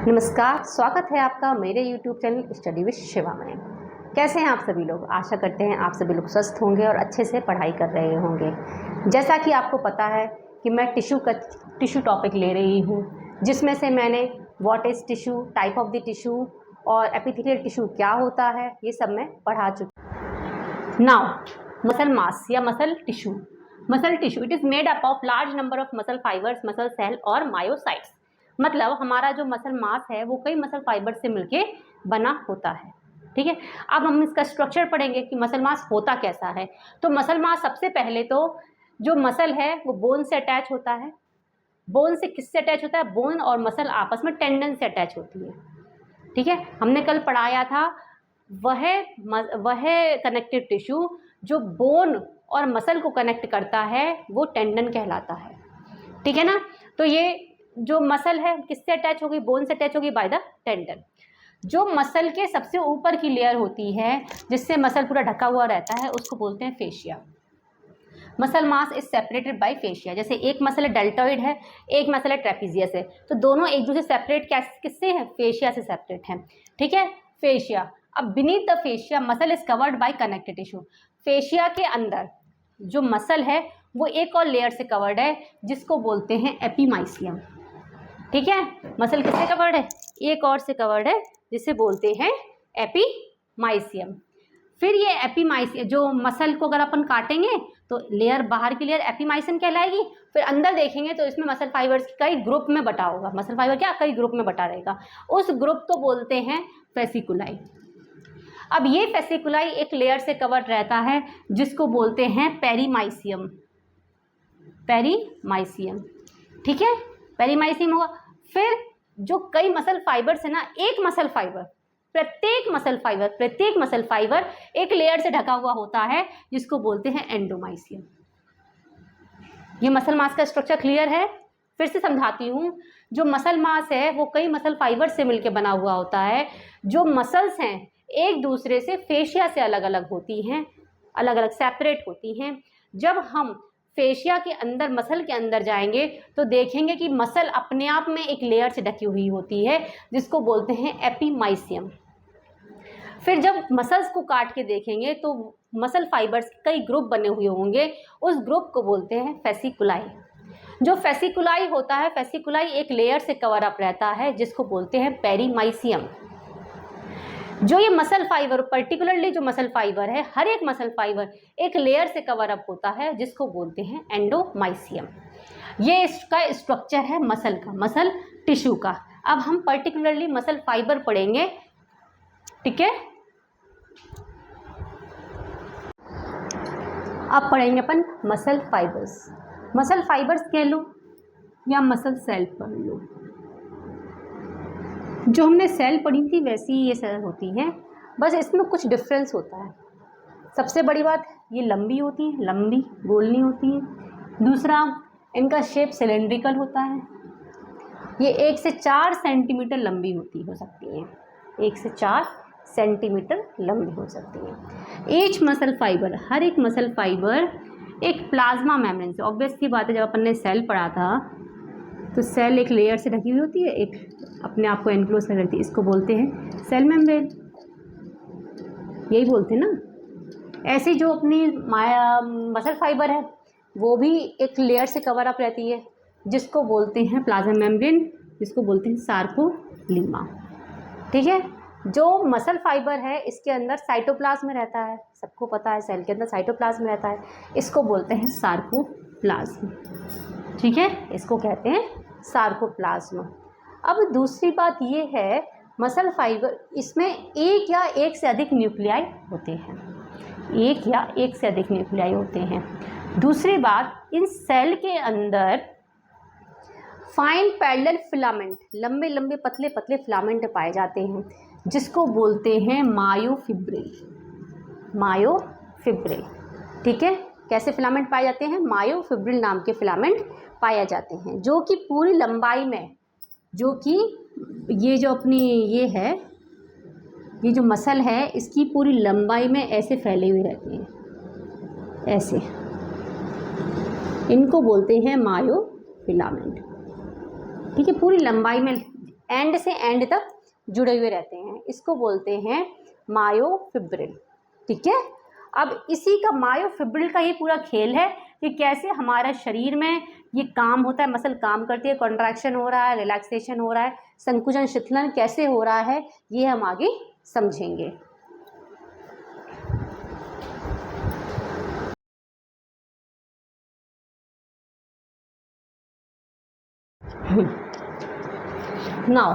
नमस्कार, स्वागत है आपका मेरे YouTube channel study with Shiva में। कैसे हैं आप सभी लोग? आशा करते हैं आप सभी लोग स्वस्थ होंगे और अच्छे से पढ़ाई कर रहे होंगे। जैसा कि आपको पता है कि मैं टिश्यू टॉपिक ले रही हूँ, जिसमें से मैंने what is tissue, type of the tissue और एपिथेलियल टिश्यू क्या होता है, ये सब मैं पढ़ा चुकी। नाउ मसल मास या muscle tissue it is made up of large number of muscle fibres, muscle cell और मायोसाइट्स। मतलब हमारा जो मसल मास है वो कई मसल फाइबर से मिलके बना होता है। ठीक है, अब हम इसका स्ट्रक्चर पढ़ेंगे कि मसल मास होता कैसा है। तो मसल मास सबसे पहले तो जो मसल है वो बोन से अटैच होता है। बोन से किससे अटैच होता है? बोन और मसल आपस में टेंडन से अटैच होती है। ठीक है, हमने कल पढ़ाया था वह कनेक्टिव टिश्यू जो बोन और मसल को कनेक्ट करता है वो टेंडन कहलाता है। ठीक है ना, तो ये जो मसल है किससे अटैच होगी? बोन से अटैच होगी बाय द टेंडन। जो मसल के सबसे ऊपर की लेयर होती है जिससे मसल पूरा ढका हुआ रहता है उसको बोलते हैं fascia. Muscle mass is separated by fascia. जैसे एक मसल है डेल्टॉइड है, एक मसल है ट्रेपीजियस है, तो दोनों एक दूसरे से सेपरेट किससे है? फेशिया से सेपरेट है। ठीक है, फेशिया। अब beneath the fascia muscle is covered by connective tissue. Fascia के अंदर जो मसल है वो एक और लेयर से कवर्ड है जिसको बोलते हैं एपीमाइसियम। ठीक है, मसल किससे कवर्ड है? एक और से कवर्ड है जिसे बोलते हैं एपीमाइसियम। फिर ये एपीमाइसियम जो मसल को अगर अपन काटेंगे तो लेयर, बाहर की लेयर एपीमाइसियम कहलाएगी। फिर अंदर देखेंगे तो इसमें मसल फाइबर्स कई ग्रुप में बटा होगा। मसल फाइबर क्या कई ग्रुप में बटा रहेगा, उस ग्रुप को बोलते हैं फेसिकुलाई। अब ये फेसिकुलाई एक लेयर से कवर्ड रहता है जिसको बोलते हैं पेरीमाइसियम। ठीक है, पेरीमाइसियम होगा। फिर जो कई मसल फाइबर्स है ना, प्रत्येक मसल फाइबर एक लेयर से ढका हुआ होता है जिसको बोलते हैं एंडोमाइसियम। ये मसल मास का स्ट्रक्चर क्लियर है? फिर से समझाती हूँ। जो मसल मास है वो कई मसल फाइबर से मिलकर बना हुआ होता है। जो मसल्स हैं एक दूसरे से फेशिया से अलग अलग होती हैं, अलग अलग सेपरेट होती हैं। जब हम फेशिया के अंदर, मसल के अंदर जाएंगे तो देखेंगे कि मसल अपने आप में एक लेयर से ढकी हुई होती है जिसको बोलते हैं एपीमाइसियम। फिर जब मसल्स को काट के देखेंगे तो मसल फाइबर्स कई ग्रुप बने हुए होंगे, उस ग्रुप को बोलते हैं फेसिकुलाई। जो फेसिकुलाई होता है, फेसिकुलाई एक लेयर से कवर अप रहता है जिसको बोलते हैं पेरीमाइसियम। जो ये मसल फाइबर, पर्टिकुलरली जो मसल फाइबर है, हर एक मसल फाइबर एक लेयर से कवर अप होता है जिसको बोलते हैं एंडोमाइसियम। ये इसका स्ट्रक्चर है मसल का, मसल टिश्यू का। अब हम पर्टिकुलरली मसल फाइबर पढ़ेंगे। ठीक है, अब पढ़ेंगे अपन मसल फाइबर्स कह लो या मसल सेल पढ़ लो। जो हमने सेल पढ़ी थी वैसी ये सेल होती हैं, बस इसमें कुछ डिफरेंस होता है। सबसे बड़ी बात, ये लंबी होती है, लंबी गोल नहीं होती है। दूसरा, इनका शेप सिलेंड्रिकल होता है। ये 1 से 4 सेंटीमीटर लंबी हो सकती हैं। 1 से 4 सेंटीमीटर लंबी हो सकती है। ईच मसल फाइबर, हर एक मसल फाइबर एक प्लाज्मा मेम्ब्रेन से, ऑब्वियस की बात है, जब अपन ने सेल पढ़ा था तो सेल एक लेयर से ढकी हुई होती है, एक अपने आप को एनक्लोज कर रखती है, इसको बोलते हैं सेल मेम्ब्रेन। यही बोलते हैं ना। ऐसे जो अपनी मसल फाइबर है वो भी एक लेयर से कवर अप रहती है जिसको बोलते हैं प्लाज्मा मेम्ब्रेन, जिसको बोलते हैं सार्कोप्लाज्मा। ठीक है, जो मसल फाइबर है इसके अंदर साइटोप्लाज्म रहता है, सबको पता है सेल के अंदर साइटोप्लाज्म रहता है, इसको बोलते हैं सार्कोप्लाज्म। ठीक है, इसको कहते हैं सार्कोप्लाज्म। अब दूसरी बात ये है, मसल फाइबर इसमें एक या एक से अधिक न्यूक्लियाई होते हैं। दूसरी बात, इन सेल के अंदर फाइन पैरेलल फिलामेंट, लंबे लंबे पतले पतले फिलामेंट पाए जाते हैं जिसको बोलते हैं मायोफिब्रिल। ठीक है, कैसे फिलामेंट पाए जाते हैं? मायोफिब्रिल नाम के फिलामेंट पाए जाते हैं, जो कि पूरी लंबाई में, जो कि ये जो अपनी ये है, ये जो मसल है इसकी पूरी लंबाई में ऐसे फैले हुए रहते हैं, ऐसे। इनको बोलते हैं मायोफिलामेंट। ठीक है, पूरी लंबाई में एंड से एंड तक जुड़े हुए रहते हैं, इसको बोलते हैं मायोफिब्रिल। ठीक है, अब इसी का मायोफिब्रिल का ये पूरा खेल है कि कैसे हमारा शरीर में ये काम होता है, मसल काम करती है, कॉन्ट्रैक्शन हो रहा है, रिलैक्सेशन हो रहा है, संकुचन शिथिलन कैसे हो रहा है, ये हम आगे समझेंगे। नाउ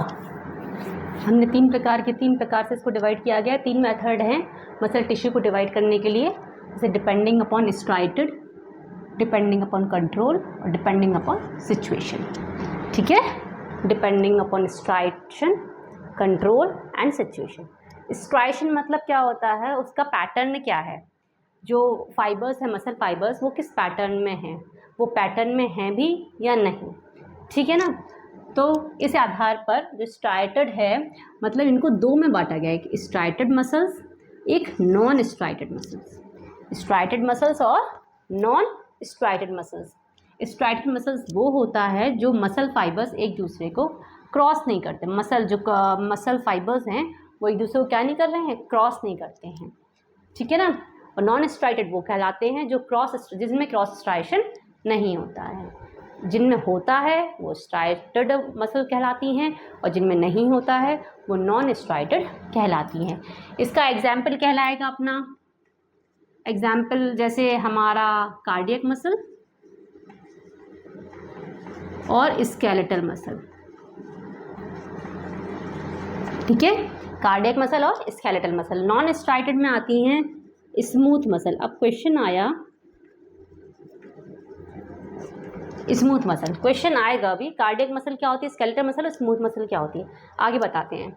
हमने तीन प्रकार से इसको डिवाइड किया गया है। 3 मेथड हैं मसल टिश्यू को डिवाइड करने के लिए, जैसे depending upon striated, depending upon control और डिपेंडिंग अपॉन सिचुएशन। ठीक है, depending upon striation, control and situation. Striation मतलब क्या होता है, उसका पैटर्न क्या है, जो फाइबर्स है मसल फाइबर्स वो किस पैटर्न में हैं, वो पैटर्न में हैं भी या नहीं। ठीक है ना, तो इस आधार पर जो स्ट्राइटेड है मतलब इनको दो में बांटा गया है, एक स्ट्राइटेड मसल्स, एक non striated muscles. Striated muscles और non striated muscles. Striated muscles वो होता है जो मसल फाइबर्स एक दूसरे को क्रॉस नहीं करते, मसल फाइबर्स हैं वो एक दूसरे को क्या नहीं कर रहे हैं, क्रॉस नहीं करते हैं। ठीक है ना, और नॉन स्ट्राइटेड वो कहलाते हैं जो जिसमें क्रॉस स्ट्राइशन नहीं होता है। जिनमें होता है वो स्ट्राइटेड मसल कहलाती हैं और जिनमें नहीं होता है वो नॉन स्ट्राइटेड कहलाती हैं। इसका एग्जाम्पल कहलाएगा अपना एग्जाम्पल, जैसे हमारा कार्डियक मसल और स्केलेटल मसल। ठीक है, कार्डियक मसल और स्केलेटल मसल। नॉन स्ट्राइटेड में आती हैं स्मूथ मसल। अब क्वेश्चन आया स्मूथ मसल, क्वेश्चन आएगा अभी कार्डियक मसल क्या होती है, स्केलेटल मसल और स्मूथ मसल क्या होती है, आगे बताते हैं।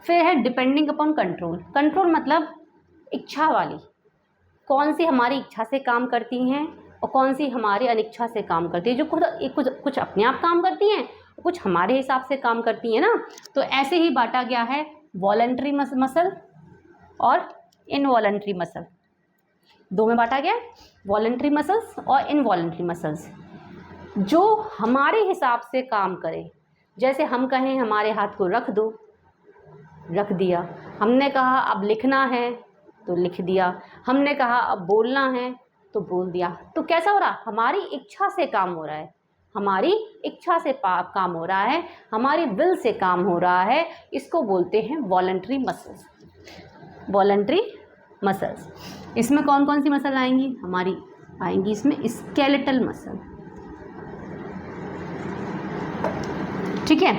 फिर है डिपेंडिंग अपॉन कंट्रोल। कंट्रोल मतलब इच्छा वाली, कौन सी हमारी इच्छा से काम करती हैं और कौन सी हमारी अनिच्छा से काम करती है, जो कुछ अपने आप काम करती हैं, कुछ हमारे हिसाब से काम करती हैं ना। तो ऐसे ही बांटा गया है वॉलंटरी मसल और इनवॉलंटरी मसल, दो में बांटा गया, वॉलंटरी मसल्स और इनवॉलंटरी मसल्स। जो हमारे हिसाब से काम करे, जैसे हम कहें हमारे हाथ को रख दो, रख दिया, हमने कहा अब लिखना है तो लिख दिया, हमने कहा अब बोलना है तो बोल दिया। तो कैसा हो रहा, हमारी इच्छा से काम हो रहा है, हमारी इच्छा से काम हो रहा है, हमारी विल से काम हो रहा है। इसको बोलते हैं वॉलंटरी मसल्स। वॉलंटरी मसल्स, इसमें कौन कौन सी मसल आएंगी, हमारी आएंगी इसमें स्केलेटल मसल। ठीक है,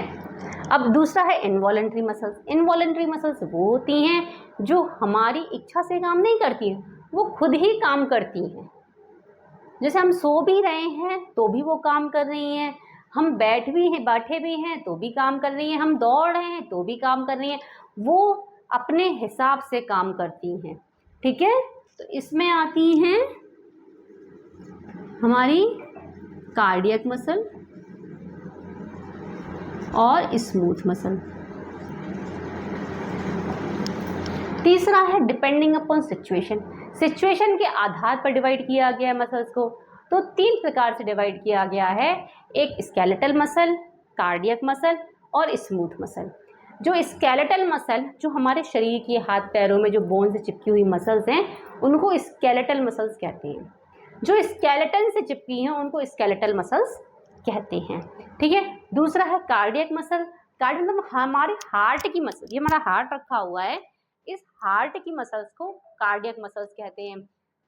अब दूसरा है इनवॉलंटरी मसल्स। इनवॉलंटरी मसल्स वो होती हैं जो हमारी इच्छा से काम नहीं करती हैं, वो खुद ही काम करती हैं। जैसे हम सो भी रहे हैं तो भी वो काम कर रही हैं, हम बैठे भी हैं तो भी काम कर रही हैं, हम दौड़ रहे हैं तो भी काम कर रही हैं, वो अपने हिसाब से काम करती हैं। ठीक है, तो इसमें आती हैं हमारी कार्डियक मसल और स्मूथ मसल। तीसरा है डिपेंडिंग अपॉन सिचुएशन। सिचुएशन के आधार पर डिवाइड किया गया है मसल्स को। तो 3 प्रकार से डिवाइड किया गया है, एक स्केलेटल मसल, कार्डियक मसल और स्मूथ मसल। जो स्केलेटल मसल, जो हमारे शरीर के हाथ पैरों में जो बोन से चिपकी हुई मसल्स हैं उनको स्केलेटल मसल्स कहते हैं। जो स्केलेटन से चिपकी हैं उनको स्केलेटल मसल्स कहते हैं। ठीक है, दूसरा है कार्डियक मसल। कार्डियक मतलब हमारे हार्ट की मसल, ये हमारा हार्ट रखा हुआ है, इस हार्ट की मसल्स को कार्डियक मसल्स कहते हैं।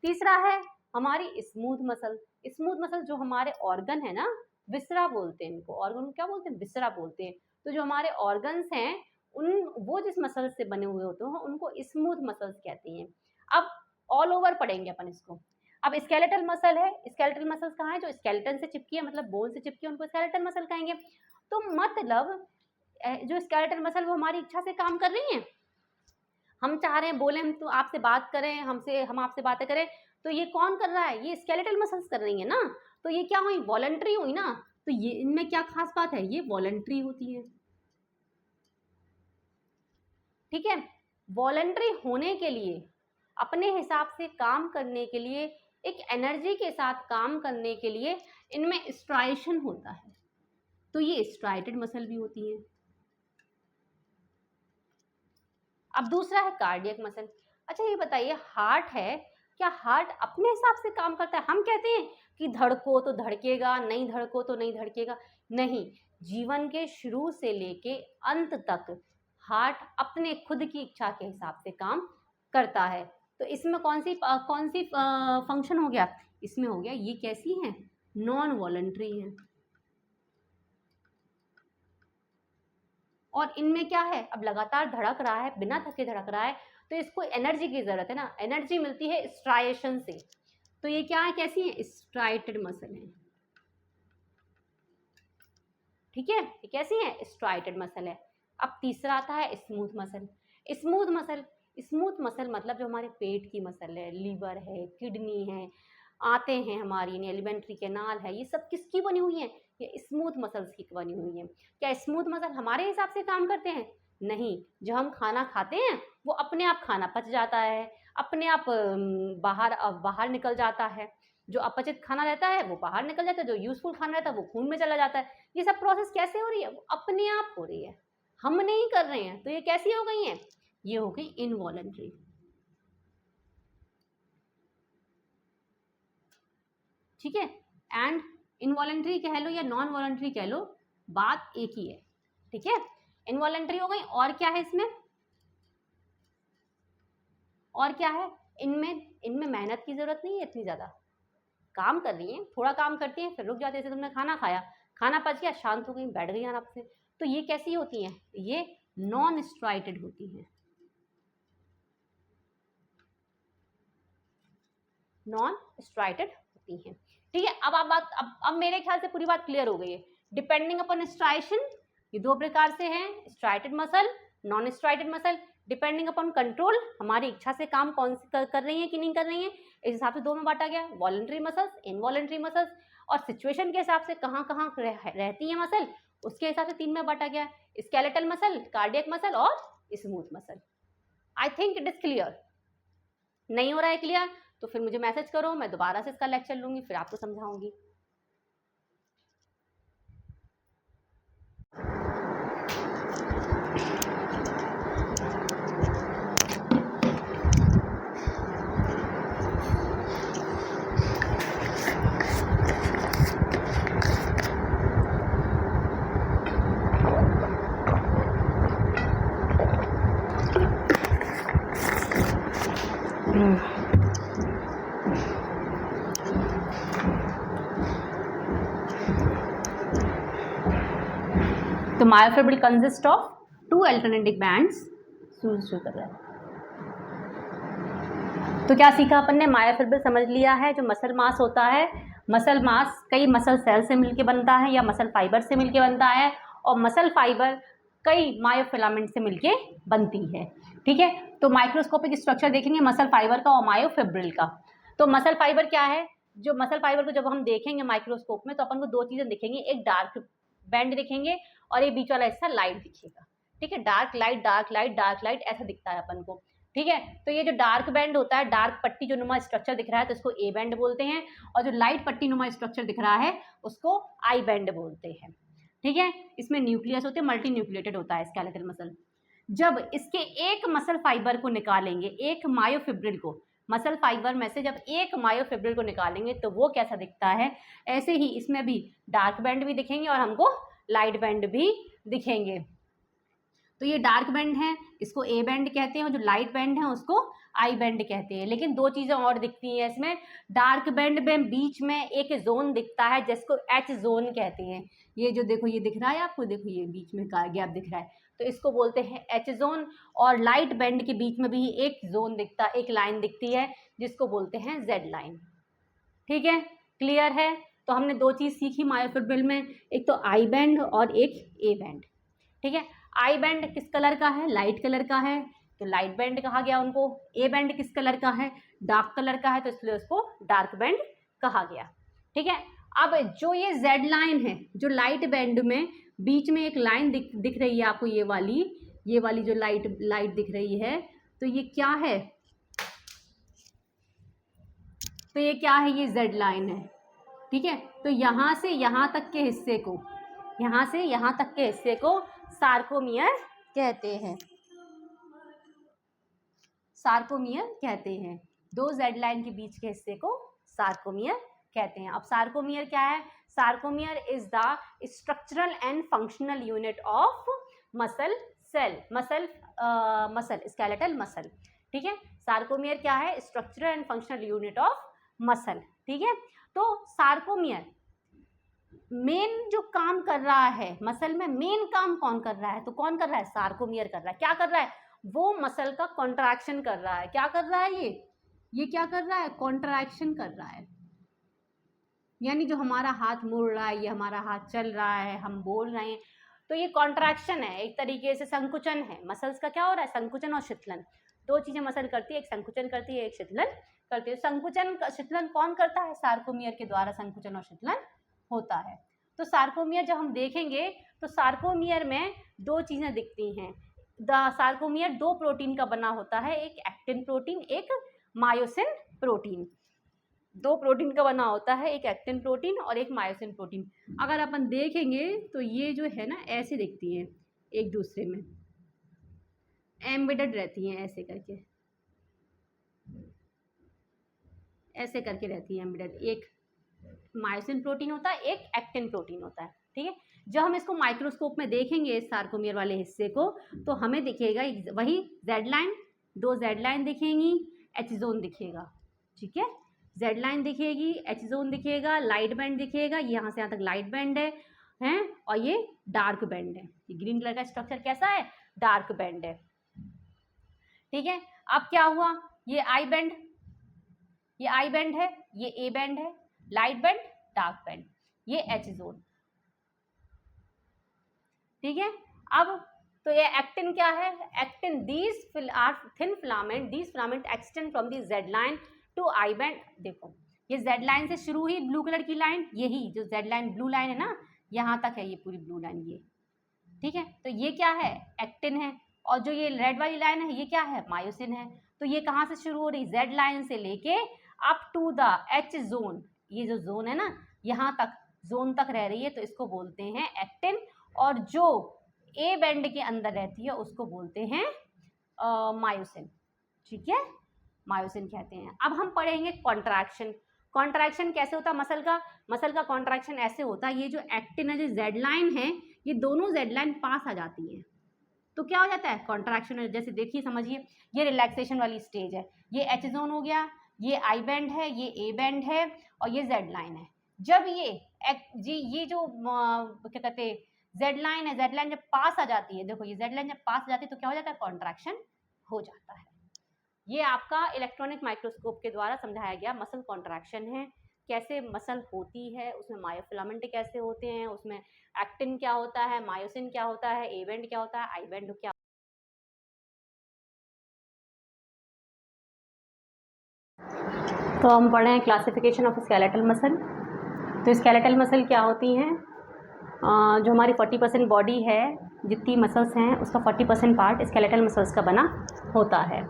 तीसरा है हमारी स्मूथ मसल। स्मूथ मसल जो हमारे ऑर्गन है ना, विसरा बोलते हैं इनको, ऑर्गन को क्या बोलते हैं, विसरा बोलते हैं। तो जो हमारे ऑर्गन्स हैं वो जिस मसल से बने हुए होते हैं उनको स्मूथ मसल्स कहते हैं। अब ऑल ओवर पढ़ेंगे अपन इसको। अब स्केलेटल मसल है, स्केलेटल मसल्स कहाँ है, जो स्केलेटन से चिपकी है, मतलब बोन से चिपकी है, उनको स्केलेटल मसल कहेंगे। तो मतलब जो स्केलेटल मसल वो हमारी इच्छा से काम कर रही हैं, हम चाह रहे हैं बोले हम तो आपसे बात करें, हम आपसे बातें करें, तो ये कौन कर रहा है, ये स्केलेटल मसल्स कर रही है ना। तो ये क्या हुई, वॉलंटरी हुई ना। तो ये इनमें क्या खास बात है, ये वॉलंटरी होती है। ठीक है, वॉलंटरी होने के लिए, अपने हिसाब से काम करने के लिए, एक एनर्जी के साथ काम करने के लिए इनमें स्ट्राइशन होता है। तो ये स्ट्राइटेड मसल भी होती है। अब दूसरा है कार्डियक मसल। अच्छा ये बताइए, हार्ट है, क्या हार्ट अपने हिसाब से काम करता है? हम कहते हैं कि धड़को तो धड़केगा, नहीं धड़को तो नहीं धड़केगा। नहीं, जीवन के शुरू से लेके अंत तक हार्ट अपने खुद की इच्छा के हिसाब से काम करता है। तो इसमें कौन सी फंक्शन हो गया? इसमें हो गया, ये कैसी है? नॉन वॉलंटरी है। और इनमें क्या है, अब लगातार धड़क रहा है, बिना थके धड़क रहा है, तो इसको एनर्जी की जरूरत है ना, एनर्जी मिलती है स्ट्राइएशन से। तो ये क्या है, कैसी है? स्ट्राइटेड मसल है। ठीक है, ये कैसी है? स्ट्राइटेड मसल है। अब तीसरा आता है smooth muscle. Smooth muscle, smooth muscle मतलब जो हमारे पेट की मसल है, लीवर है, किडनी है, आते हैं हमारी एलिमेंट्री कैनाल है, ये सब किसकी बनी हुई है? ये स्मूथ मसल्स की बनी हुई है। क्या स्मूथ मसल हमारे हिसाब से काम करते हैं? नहीं, जो हम खाना खाते हैं वो अपने आप खाना पच जाता है, अपने आप बाहर निकल जाता है। जो अपचित खाना रहता है वो बाहर निकल जाता है, जो यूजफुल खाना रहता है वो खून में चला जाता है। ये सब प्रोसेस कैसे हो रही है? वो अपने आप हो रही है, हम नहीं कर रहे हैं। तो ये कैसी हो गई है? ये हो गई इनवॉलंटरी। ठीक है, एंड इनवॉलंटरी कह लो या नॉन वॉलंटरी कह लो, बात एक ही है। ठीक है, इनवॉलंटरी हो गई। और क्या है इसमें? और क्या है इनमें मेहनत की जरूरत नहीं है इतनी ज्यादा। काम कर रही हैं, थोड़ा काम करती हैं, फिर रुक जाते हैं। जैसे तुमने खाना खाया, खाना पच गया, शांत हो गई, बैठ गई आराम से। तो ये कैसी होती हैं? ये नॉन स्ट्राइटेड होती हैं, नॉन स्ट्राइटेड होती हैं। ठीक है, अब आप बात अब मेरे ख्याल से पूरी बात क्लियर हो गई है। डिपेंडिंग अपॉन स्ट्राइशन, ये दो प्रकार से हैं, striated muscle, non striated muscle. Depending upon control, हमारी इच्छा से काम कौन सी कर रही है कि नहीं कर रही है, इस हिसाब से दो में बांटा गया, वॉलंटरी मसल्स, इनवॉलंटरी मसल्स। और सिचुएशन के हिसाब से कहाँ कहाँ रहती है मसल, उसके हिसाब से तीन में बांटा गया, स्केलेटल मसल, कार्डियक मसल और smooth muscle. I think it is clear. नहीं हो रहा है क्लियर तो फिर मुझे मैसेज करो, मैं दोबारा से इसका लेक्चर लूंगी, फिर आपको समझाऊंगी। तो myofibril consist of two alternating bands. शुरू कर रहा है। तो क्या सीखा अपन ने? मायोफिब्रिल समझ लिया है, जो मसल मास होता है, मसल मास कई मसल सेल से मिलके बनता है या मसल फाइबर से मिलके बनता है, और मसल फाइबर कई मायोफिलामेंट से मिलके बनती है। ठीक है, तो माइक्रोस्कोपिक स्ट्रक्चर देखेंगे मसल फाइबर का और मायोफिब्रिल का। तो मसल फाइबर क्या है? जो मसल फाइबर को जब हम देखेंगे माइक्रोस्कोप में तो अपन को दो चीजें दिखेंगी, एक डार्क बैंड दिखेंगे और ये बीच वाला हिस्सा लाइट दिखेगा। ठीक है, dark light dark light dark light ऐसा दिखता है अपन को। ठीक है, तो ये जो डार्क बैंड होता है, डार्क पट्टी जो नुमा स्ट्रक्चर दिख रहा है तो इसको ए बैंड बोलते हैं, और जो लाइट पट्टी नुमा स्ट्रक्चर दिख रहा है उसको आई बैंड बोलते हैं। ठीक है, इसमें न्यूक्लियस होते हैं, मल्टी न्यूक्लिएटेड होता है स्केलेटल मसल। जब इसके एक मसल फाइबर को निकालेंगे, एक मायोफिब्रिल को, मसल फाइबर में से जब एक मायोफिब्रिल को निकालेंगे तो वो कैसा दिखता है? ऐसे ही इसमें भी डार्क बैंड भी दिखेंगे और हमको लाइट बैंड भी दिखेंगे। तो ये डार्क बैंड है, इसको ए बैंड कहते हैं, और जो लाइट बैंड है उसको आई बैंड कहते हैं। लेकिन दो चीज़ें और दिखती हैं इसमें। डार्क बैंड में बीच में एक जोन दिखता है जिसको एच जोन कहते हैं। ये जो देखो, ये दिख रहा है आपको, देखो ये बीच में का गैप दिख रहा है, तो इसको बोलते हैं एच जोन। और लाइट बैंड के बीच में भी एक जोन दिखता, एक लाइन दिखती है जिसको बोलते हैं जेड लाइन। ठीक है, क्लियर है? तो हमने दो चीज़ सीखी मायोफिब्रिल में, एक तो आई बैंड और एक ए बैंड। ठीक है, आई बैंड किस कलर का है? लाइट कलर का है, तो लाइट बैंड कहा गया उनको। ए बैंड किस कलर का है? डार्क कलर का है, तो इसलिए उसको डार्क बैंड कहा गया। ठीक है, अब जो ये जेड लाइन है, जो लाइट बैंड में बीच में एक लाइन दिख रही है आपको, ये वाली जो लाइट दिख रही है, तो ये क्या है? तो ये क्या है? ये जेड लाइन है। ठीक है, तो यहाँ से यहाँ तक के हिस्से को, यहाँ से यहाँ तक के हिस्से को सार्कोमियर कहते हैं। सार्कोमियर कहते हैं। दो जेड लाइन के बीच के हिस्से को सार्कोमियर कहते हैं। अब सार्कोमियर क्या है? Sarcomere is the structural and functional unit of muscle cell, muscle skeletal muscle. ठीक है, सार्कोमियर क्या है? Structural and functional unit of muscle. ठीक है, तो सार्कोमियर मेन जो काम कर रहा है मसल में, मेन काम कौन कर रहा है? तो कौन कर रहा है? सार्कोमियर कर रहा है। क्या कर रहा है? वो मसल का कॉन्ट्रैक्शन कर रहा है। क्या कर रहा है? ये क्या कर रहा है? कॉन्ट्रैक्शन कर रहा है। यानी जो हमारा हाथ मुड़ रहा है, ये हमारा हाथ चल रहा है, हम बोल रहे हैं, तो ये कॉन्ट्रैक्शन है, एक तरीके से संकुचन है। मसल्स का क्या हो रहा है? संकुचन और शीतलन। दो चीजें मसल करती है, एक संकुचन करती है, एक शीतलन करती है। संकुचन शीतलन कौन करता है? सार्कोमियर के द्वारा संकुचन और शीतलन होता है। तो सार्कोमियर जब हम देखेंगे तो सार्कोमियर में दो चीजें दिखती हैं। सार्कोमियर दो प्रोटीन का बना होता है, एक एक्टिन प्रोटीन, एक मायोसिन प्रोटीन। दो प्रोटीन का बना होता है, एक एक्टिन प्रोटीन और एक मायोसिन प्रोटीन। अगर अपन देखेंगे तो ये जो है ना ऐसे दिखती हैं, एक दूसरे में एम्बेडेड रहती हैं, ऐसे करके, ऐसे करके रहती है एम्बेडेड। एक मायोसिन प्रोटीन होता है, एक एक्टिन प्रोटीन होता है। ठीक है, जब हम इसको माइक्रोस्कोप में देखेंगे इस सार्कोमियर वाले हिस्से को, तो हमें दिखेगा वही जेड लाइन, दो जेड लाइन दिखेंगी, एच जोन दिखेगा। ठीक है, जेड लाइन दिखेगी, एच जोन दिखेगा, लाइट बैंड दिखेगा, यहाँ से यहाँ तक लाइट बैंड है और ये डार्क बैंड है। ये ग्रीन कलर का स्ट्रक्चर कैसा है? डार्क बैंड है। ठीक है, अब क्या हुआ? ये आई बैंड, ये आई बैंड है, ये ए बैंड है, लाइट बैंड, डार्क बैंड, ये एच जोन। ठीक है, अब तो ये एक्टिन क्या है? Actin, these are thin filament, these filament extend from the Z line to I band. देखो ये जेड लाइन से शुरू हुई ब्लू कलर की लाइन, यही जो जेड लाइन ब्लू लाइन है ना, यहाँ तक है ये पूरी ब्लू लाइन ये। ठीक है, तो ये क्या है? एक्टिन है। और जो ये रेड वाली लाइन है ये क्या है? मायोसिन है। तो ये कहाँ से शुरू हो रही? जेड लाइन से लेके up to the H zone, ये जो जोन है ना यहाँ तक, जोन तक रह रही है, तो इसको बोलते हैं एक्टिन। और जो ए बैंड के अंदर रहती है उसको बोलते हैं मायोसिन। ठीक है, मायोसिन कहते हैं। अब हम पढ़ेंगे कॉन्ट्रैक्शन। कॉन्ट्रैक्शन कैसे होता है मसल का? मसल का कॉन्ट्रैक्शन ऐसे होता है, ये जो एक्टिन है, जो जेड लाइन है, ये दोनों जेड लाइन पास आ जाती हैं, तो क्या हो जाता है? कॉन्ट्रैक्शन। जैसे देखिए, समझिए, ये रिलैक्सेशन वाली स्टेज है, ये एच जोन हो गया, ये आई बैंड है, ये ए बैंड है और ये जेड लाइन है। जब ये जो क्या कहते हैं जेड लाइन है, जेड लाइन जब पास आ जाती है, देखो ये जेड लाइन जब पास आ जाती है तो क्या हो जाता है? कॉन्ट्रैक्शन हो जाता है। ये आपका इलेक्ट्रॉनिक माइक्रोस्कोप के द्वारा समझाया गया मसल कॉन्ट्रैक्शन है, कैसे मसल होती है, उसमें मायोफिलामेंट कैसे होते हैं, उसमें एक्टिन क्या होता है, मायोसिन क्या होता है, ए बैंड क्या होता है, आई बैंड क्या। तो हम पढ़े हैं क्लासिफिकेशन ऑफ स्केलेटल मसल। तो स्केलेटल मसल क्या होती हैं? जो हमारी 40% बॉडी है, जितनी मसल्स हैं उसका 40% पार्ट स्केलेटल मसल्स का बना होता है।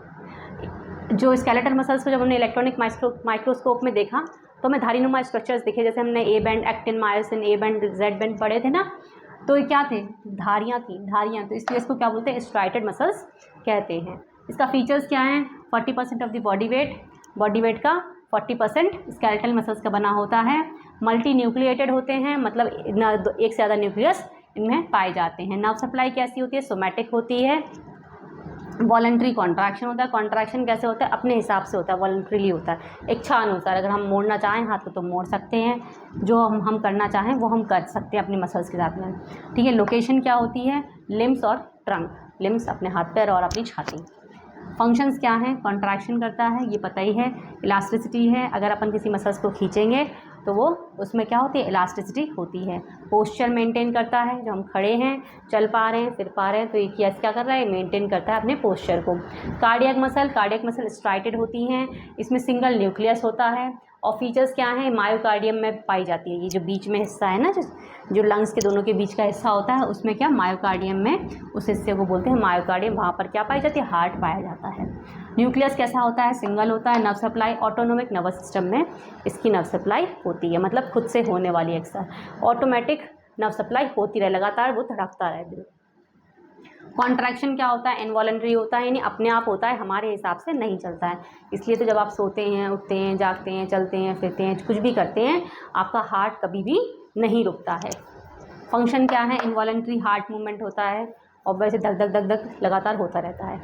जो स्केलेटल मसल्स को जब हमने इलेक्ट्रॉनिक माइक्रोस्कोप में देखा तो हमें धारीनुमा स्ट्रक्चर्स दिखे, जैसे हमने A band, actin, myosin, A band, Z band पढ़े थे ना, तो ये क्या थे? धारियाँ थी, धारियाँ। तो इसलिए इसको क्या बोलते हैं? स्ट्राइटेड मसल्स कहते हैं। इसका फीचर्स क्या हैं? 40% ऑफ द बॉडी वेट का 40% स्केलेटल मसल्स का बना होता है। मल्टी न्यूक्लिएटेड होते हैं, मतलब एक से ज़्यादा न्यूक्लियस इनमें पाए जाते हैं। नर्व सप्लाई कैसी होती है? सोमैटिक होती है। वॉलंटरी कॉन्ट्रैक्शन होता है। कॉन्ट्रैक्शन कैसे होता है? अपने हिसाब से होता है, वॉलंटरीली होता है, इच्छानुसार। अगर हम मोड़ना चाहें हाथ को तो मोड़ सकते हैं, जो हम करना चाहें वो हम कर सकते हैं अपने मसल्स के साथ में। ठीक है, लोकेशन क्या होती है? लिम्स और ट्रंक, लिम्स अपने हाथ पैर और अपनी छाती। फंक्शंस क्या हैं? कॉन्ट्रैक्शन करता है, ये पता ही है। इलास्टिसिटी है, अगर अपन किसी मसल्स को खींचेंगे तो वो उसमें क्या होती है? इलास्टिसिटी होती है। पोस्चर मेंटेन करता है, जो हम खड़े हैं, चल पा रहे हैं, फिर पा रहे हैं, तो ये क्या कर रहा है? मेंटेन करता है अपने पोस्चर को। कार्डियक मसल स्ट्राइटेड होती हैं, इसमें सिंगल न्यूक्लियस होता है। और फीचर्स क्या हैं? मायोकार्डियम में पाई जाती है। ये जो बीच में हिस्सा है ना, जो लंग्स के दोनों के बीच का हिस्सा होता है, उसमें क्या? मायोकार्डियम में, उस हिस्से को बोलते हैं मायोकार्डियम। वहाँ पर क्या पाई जाती है? हार्ट पाया जाता है। न्यूक्लियस कैसा होता है? सिंगल होता है। Nerve supply, autonomic nervous system में इसकी नर्व सप्लाई होती है, मतलब खुद से होने वाली एक्सर ऑटोमेटिक नर्व सप्लाई होती रहे, लगातार वो धड़कता रहे दिल। कॉन्ट्रैक्शन क्या होता है? इनवॉलंटरी होता है, यानी अपने आप होता है, हमारे हिसाब से नहीं चलता है। इसलिए तो जब आप सोते हैं, उठते हैं, जागते हैं, चलते हैं, फिरते हैं, कुछ भी करते हैं, आपका हार्ट कभी भी नहीं रुकता है। फंक्शन क्या है? इनवॉलंटरी हार्ट मूवमेंट होता है और वैसे धक धक धक धक लगातार होता रहता है।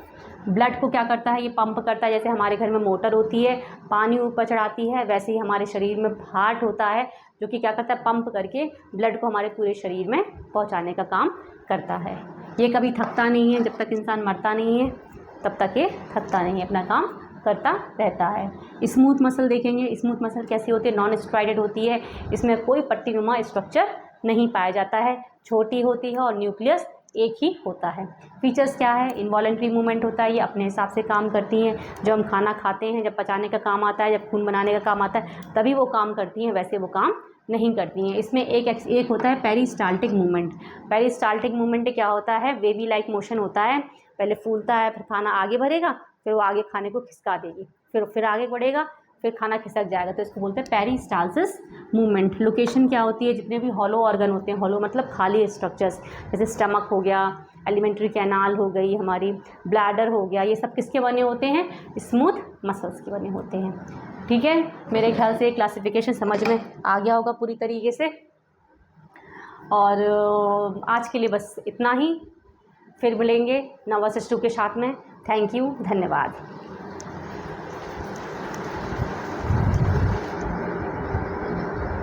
ब्लड को क्या करता है? ये पंप करता है। जैसे हमारे घर में मोटर होती है, पानी ऊपर चढ़ाती है, वैसे ही हमारे शरीर में हार्ट होता है जो कि क्या करता है? पंप करके ब्लड को हमारे पूरे शरीर में पहुंचाने का काम करता है। ये कभी थकता नहीं है, जब तक इंसान मरता नहीं है तब तक ये थकता नहीं है, अपना काम करता रहता है। स्मूथ मसल देखेंगे, स्मूथ मसल कैसी होती है? नॉन स्ट्राइडेड होती है, इसमें कोई पट्टीनुमा स्ट्रक्चर नहीं पाया जाता है, छोटी होती है और न्यूक्लियस एक ही होता है। फीचर्स क्या है? इनवॉलंटरी मूवमेंट होता है, ये अपने हिसाब से काम करती हैं। जब हम खाना खाते हैं, जब पचाने का काम आता है, जब खून बनाने का काम आता है, तभी वो काम करती हैं, वैसे वो काम नहीं करती हैं। इसमें एक होता है पेरिस्टाल्टिक मूवमेंट। पेरिस्टाल्टिक मूवमेंट क्या होता है? वेवी लाइक मोशन होता है, पहले फूलता है, फिर खाना आगे बढ़ेगा, फिर वो आगे खाने को खिसका देगी, फिर आगे बढ़ेगा, फिर खाना खिसक जाएगा, तो इसको बोलते हैं पेरिस्टाल्सिस मूवमेंट। लोकेशन क्या होती है? जितने भी हॉलो ऑर्गन होते हैं, हॉलो मतलब खाली स्ट्रक्चर्स, जैसे स्टमक हो गया, एलिमेंट्री कैनाल हो गई, हमारी ब्लैडर हो गया, ये सब किसके बने होते हैं? स्मूथ मसल्स के बने होते हैं। ठीक है, मेरे ख्याल से क्लासिफिकेशन समझ में आ गया होगा पूरी तरीके से। और आज के लिए बस इतना ही, फिर मिलेंगे नवा सिस्टू के साथ में। थैंक यू, धन्यवाद।